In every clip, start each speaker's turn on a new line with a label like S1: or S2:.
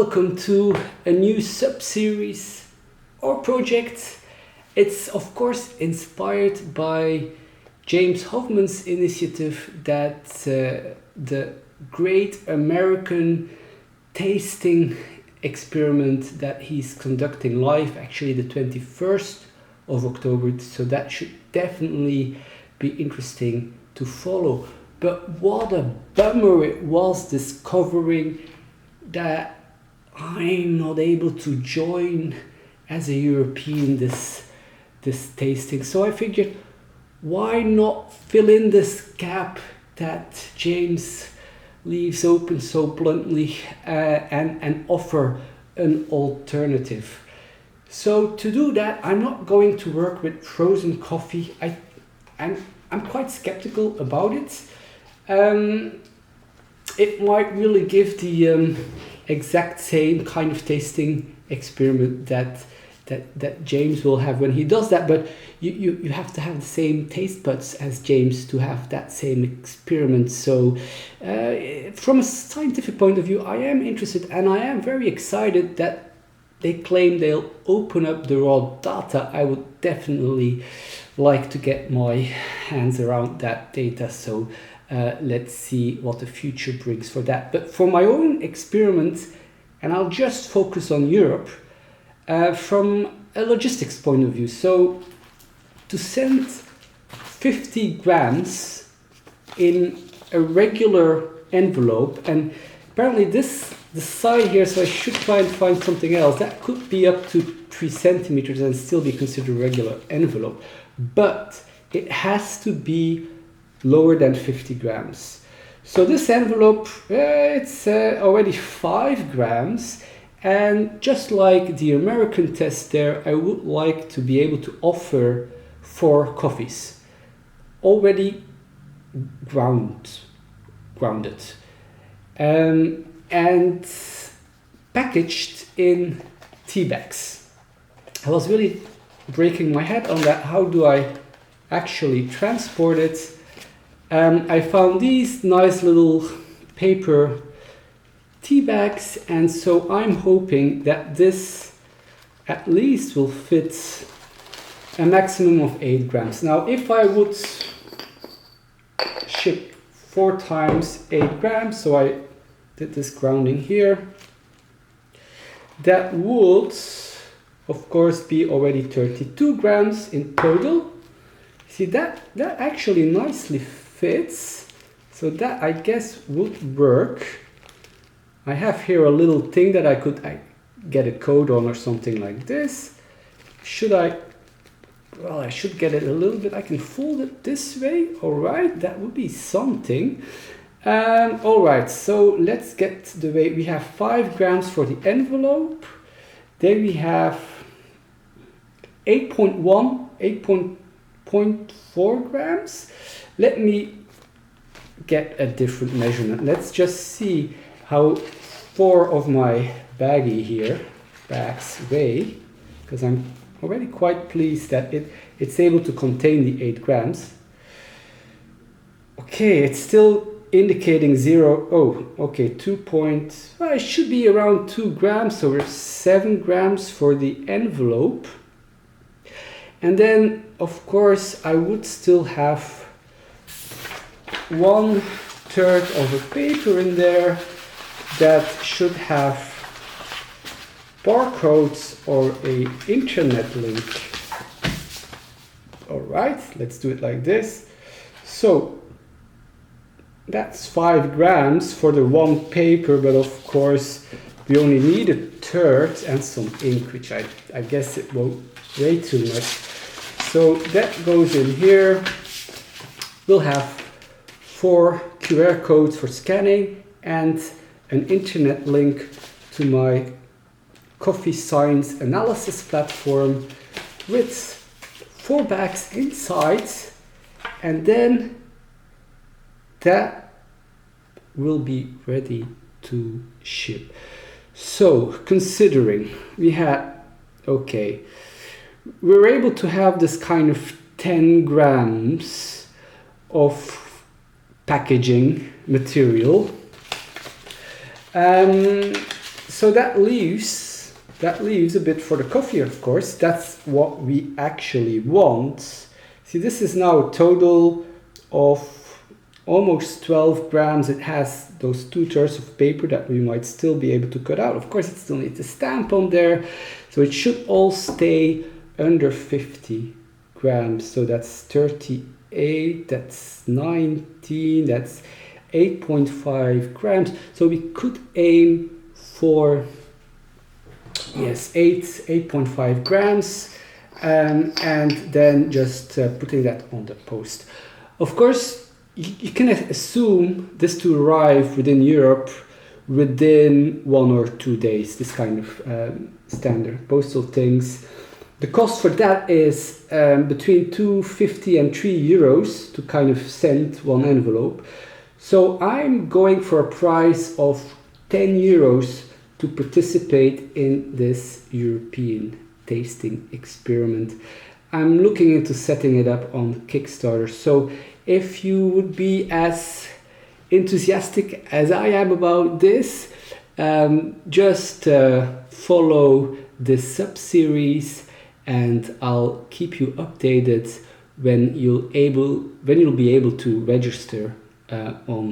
S1: welcome to a new sub-series or project. It's of course inspired by James Hoffmann's initiative that the Great American Tasting Experiment that he's conducting live, actually the 21st of October, so that should definitely be interesting to follow. But what a bummer it was discovering that I'm not able to join as a European this tasting. So I figured, why not fill in this gap that James leaves open so bluntly and offer an alternative. So to do that, I'm not going to work with frozen coffee. I'm quite skeptical about it. It might really give the exact same kind of tasting experiment that James will have when he does that, but you have to have the same taste buds as James to have that same experiment. So from a scientific point of view, I am interested, and I am very excited that they claim they'll open up the raw data. I would definitely like to get my hands around that data, so let's see what the future brings for that. But for my own experiment, and I'll just focus on Europe, from a logistics point of view. So to send 50 grams in a regular envelope, and apparently the size here, so I should try and find something else, that could be up to 3 centimeters and still be considered a regular envelope, but it has to be lower than 50 grams. So this envelope, it's already 5 grams, and just like the American test there, I would like to be able to offer 4 coffees already grounded and packaged in tea bags. I was really breaking my head on that. How do I actually transport it? I found these nice little paper tea bags, and so I'm hoping that this at least will fit a maximum of 8 grams. Now, if I would ship 4 times 8 grams, so I did this grounding here, that would of course be already 32 grams in total. See, that actually nicely fits, so that I guess would work. I have here a little thing that I could get a code on or something like this. Should I? Well, I should get it a little bit. I can fold it this way. All right, that would be something. All right, so let's get the weight. We have 5 grams for the envelope. Then we have 8.4 grams. Let me get a different measurement. Let's just see how 4 of my bags weigh, because I'm already quite pleased that it's able to contain the 8 grams. Okay, it's still indicating 0. Oh, okay, well, it should be around 2 grams, so we're 7 grams for the envelope. And then, of course, I would still have 1/3 of a paper in there that should have barcodes or a internet link. All right, let's do it like this. So that's 5 grams for the 1 paper, but of course we only need 1/3 and some ink, which I guess it won't weigh too much. So that goes in here. We'll have 4 QR codes for scanning and an internet link to my coffee science analysis platform with 4 bags inside, and then that will be ready to ship. So considering we're able to have this kind of 10 grams of packaging material. so that leaves a bit for the coffee, of course. That's what we actually want. See, this is now a total of almost 12 grams. It has those 2/3 of paper that we might still be able to cut out. Of course, it still needs a stamp on there. So it should all stay under 50 grams. So that's 38, that's 19, that's 8.5 grams. So we could aim for, yes, 8.5 grams. And then just putting that on the post. Of course, you can assume this to arrive within Europe within 1 or 2 days, this kind of standard postal things. The cost for that is between 2.50 and €3 to kind of send one envelope. So I'm going for a price of €10 to participate in this European tasting experiment. I'm looking into setting it up on Kickstarter. So if you would be as enthusiastic as I am about this, just follow this sub-series and I'll keep you updated when you'll be able to register on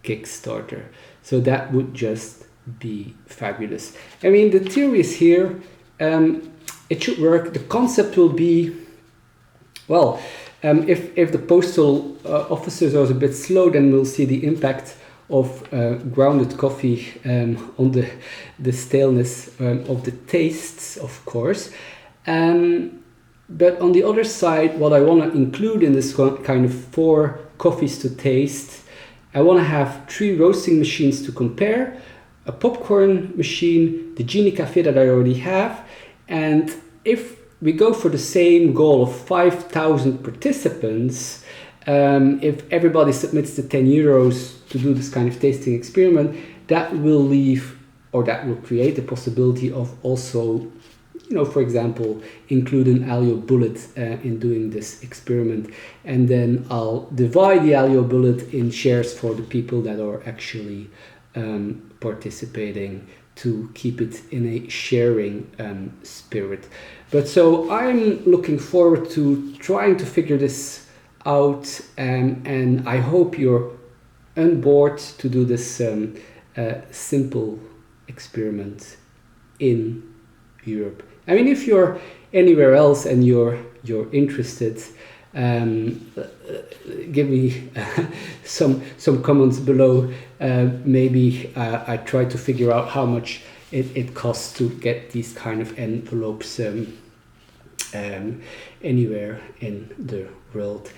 S1: Kickstarter. So that would just be fabulous. I mean, the theory is here. It should work. The concept will be, well, if the postal officers are a bit slow, then we'll see the impact of grounded coffee on the staleness of the tastes, of course. But on the other side, what I want to include in this kind of 4 coffees to taste, I want to have 3 roasting machines to compare, a popcorn machine, the Genie Café that I already have, and if we go for the same goal of 5,000 participants, if everybody submits the €10 to do this kind of tasting experiment, that will create the possibility of also, for example, include an Alio bullet in doing this experiment. And then I'll divide the Alio bullet in shares for the people that are actually participating, to keep it in a sharing spirit. But so I'm looking forward to trying to figure this out, and I hope you're on board to do this simple experiment in Europe. I mean, if you're anywhere else and you're interested, give me some comments below. Maybe I try to figure out how much it costs to get these kind of envelopes anywhere in the world.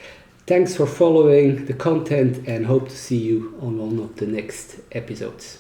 S1: Thanks for following the content and hope to see you on one of the next episodes.